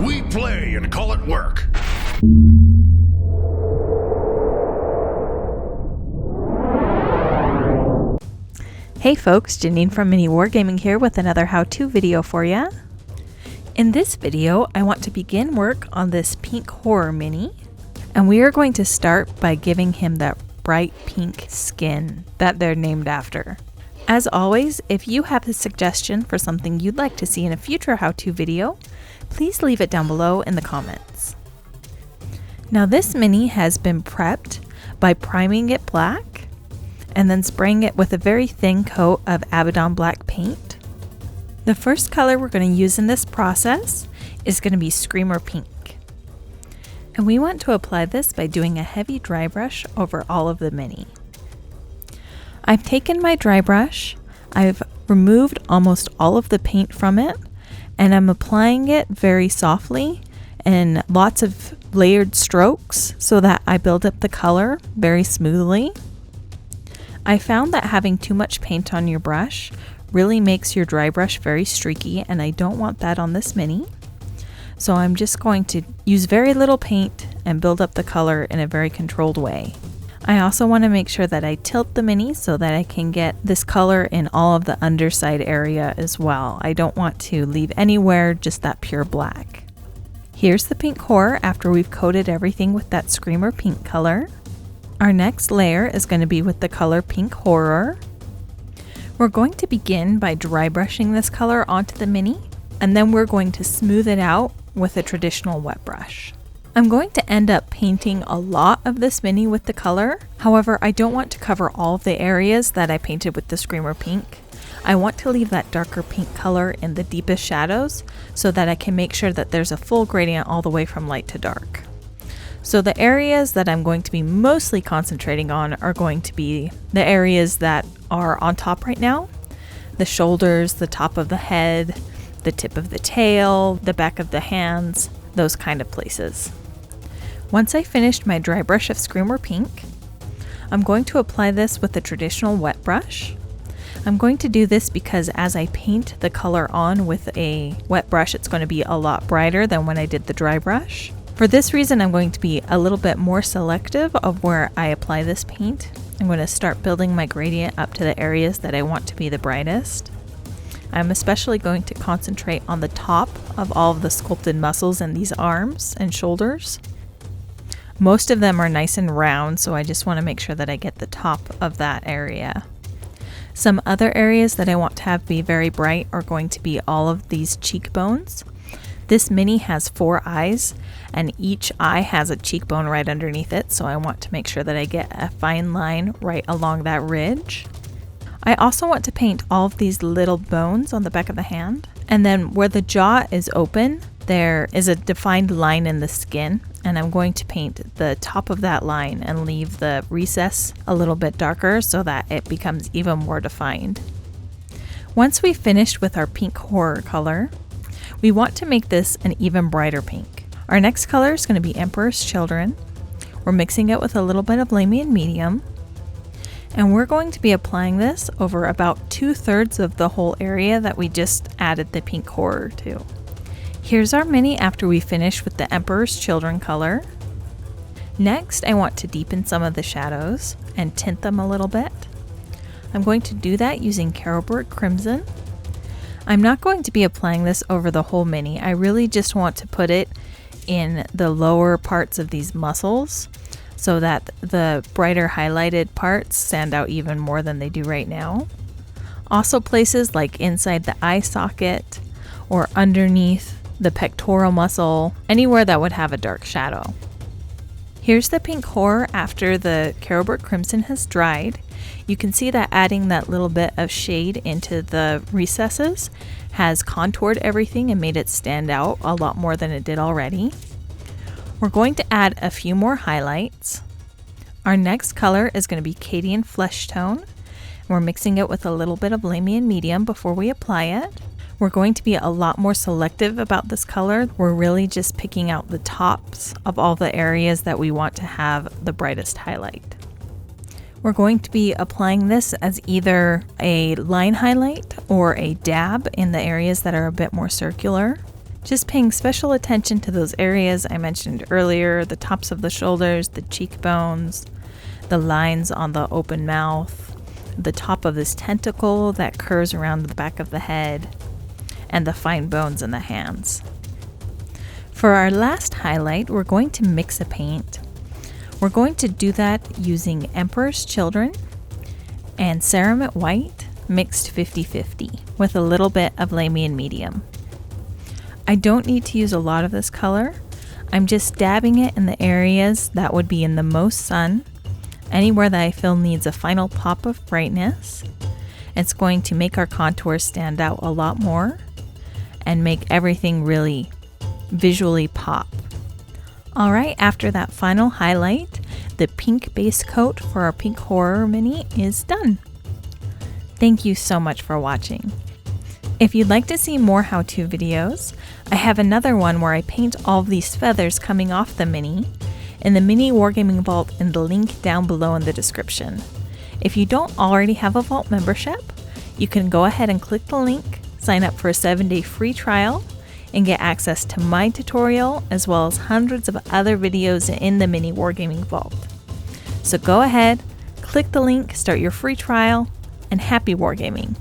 We play and call it work. Hey folks, Janene from MiniWarGaming here with another how-to video for ya. In this video, I want to begin work on this pink horror mini, and we are going to start by giving him that bright pink skin that they're named after. As always, if you have a suggestion for something you'd like to see in a future how-to video, please leave it down below in the comments. Now this mini has been prepped by priming it black and then spraying it with a very thin coat of Abaddon black paint. The first color we're going to use in this process is going to be Screamer Pink. And we want to apply this by doing a heavy dry brush over all of the mini. I've taken my dry brush, I've removed almost all of the paint from it, and I'm applying it very softly in lots of layered strokes so that I build up the color very smoothly. I found that having too much paint on your brush really makes your dry brush very streaky, and I don't want that on this mini. So I'm just going to use very little paint and build up the color in a very controlled way. I also want to make sure that I tilt the mini so that I can get this color in all of the underside area as well. I don't want to leave anywhere just that pure black. Here's the pink horror after we've coated everything with that Screamer Pink color. Our next layer is going to be with the color Pink Horror. We're going to begin by dry brushing this color onto the mini, and then we're going to smooth it out with a traditional wet brush. I'm going to end up painting a lot of this mini with the color. However, I don't want to cover all of the areas that I painted with the Screamer Pink. I want to leave that darker pink color in the deepest shadows so that I can make sure that there's a full gradient all the way from light to dark. So the areas that I'm going to be mostly concentrating on are going to be the areas that are on top right now. The shoulders, the top of the head, the tip of the tail, the back of the hands, those kind of places. Once I finished my dry brush of Screamer Pink, I'm going to apply this with a traditional wet brush. I'm going to do this because as I paint the color on with a wet brush, it's going to be a lot brighter than when I did the dry brush. For this reason, I'm going to be a little bit more selective of where I apply this paint. I'm going to start building my gradient up to the areas that I want to be the brightest. I'm especially going to concentrate on the top of all of the sculpted muscles in these arms and shoulders. Most of them are nice and round, so I just want to make sure that I get the top of that area. Some other areas that I want to have be very bright are going to be all of these cheekbones. This mini has 4 eyes, and each eye has a cheekbone right underneath it, so I want to make sure that I get a fine line right along that ridge. I also want to paint all of these little bones on the back of the hand, and then where the jaw is open, there is a defined line in the skin, and I'm going to paint the top of that line and leave the recess a little bit darker so that it becomes even more defined. Once we've finished with our pink horror color, we want to make this an even brighter pink. Our next color is going to be Emperor's Children. We're mixing it with a little bit of Lamian Medium, and we're going to be applying this over about 2/3 of the whole area that we just added the pink horror to. Here's our mini after we finish with the Emperor's Children color. Next, I want to deepen some of the shadows and tint them a little bit. I'm going to do that using Carolbrook Crimson. I'm not going to be applying this over the whole mini. I really just want to put it in the lower parts of these muscles so that the brighter highlighted parts stand out even more than they do right now. Also places like inside the eye socket or underneath the pectoral muscle, anywhere that would have a dark shadow. Here's the pink horror after the Carolbrook Crimson has dried. You can see that adding that little bit of shade into the recesses has contoured everything and made it stand out a lot more than it did already. We're going to add a few more highlights. Our next color is going to be Cadian Flesh Tone. We're mixing it with a little bit of Lamian Medium before we apply it. We're going to be a lot more selective about this color. We're really just picking out the tops of all the areas that we want to have the brightest highlight. We're going to be applying this as either a line highlight or a dab in the areas that are a bit more circular. Just paying special attention to those areas I mentioned earlier, the tops of the shoulders, the cheekbones, the lines on the open mouth, the top of this tentacle that curves around the back of the head, and the fine bones in the hands. For our last highlight, we're going to mix a paint. We're going to do that using Emperor's Children and Ceramite White mixed 50-50 with a little bit of Lamian Medium. I don't need to use a lot of this color. I'm just dabbing it in the areas that would be in the most sun, anywhere that I feel needs a final pop of brightness. It's going to make our contours stand out a lot more and make everything really visually pop. Alright, after that final highlight, the pink base coat for our pink horror mini is done. Thank you so much for watching. If you'd like to see more how-to videos, I have another one where I paint all of these feathers coming off the mini in the MiniWarGaming Vault in the link down below in the description. If you don't already have a Vault membership, you can go ahead and click the link, sign up for a 7-day free trial, and get access to my tutorial as well as hundreds of other videos in the MiniWarGaming Vault. So go ahead, click the link, start your free trial, and happy wargaming!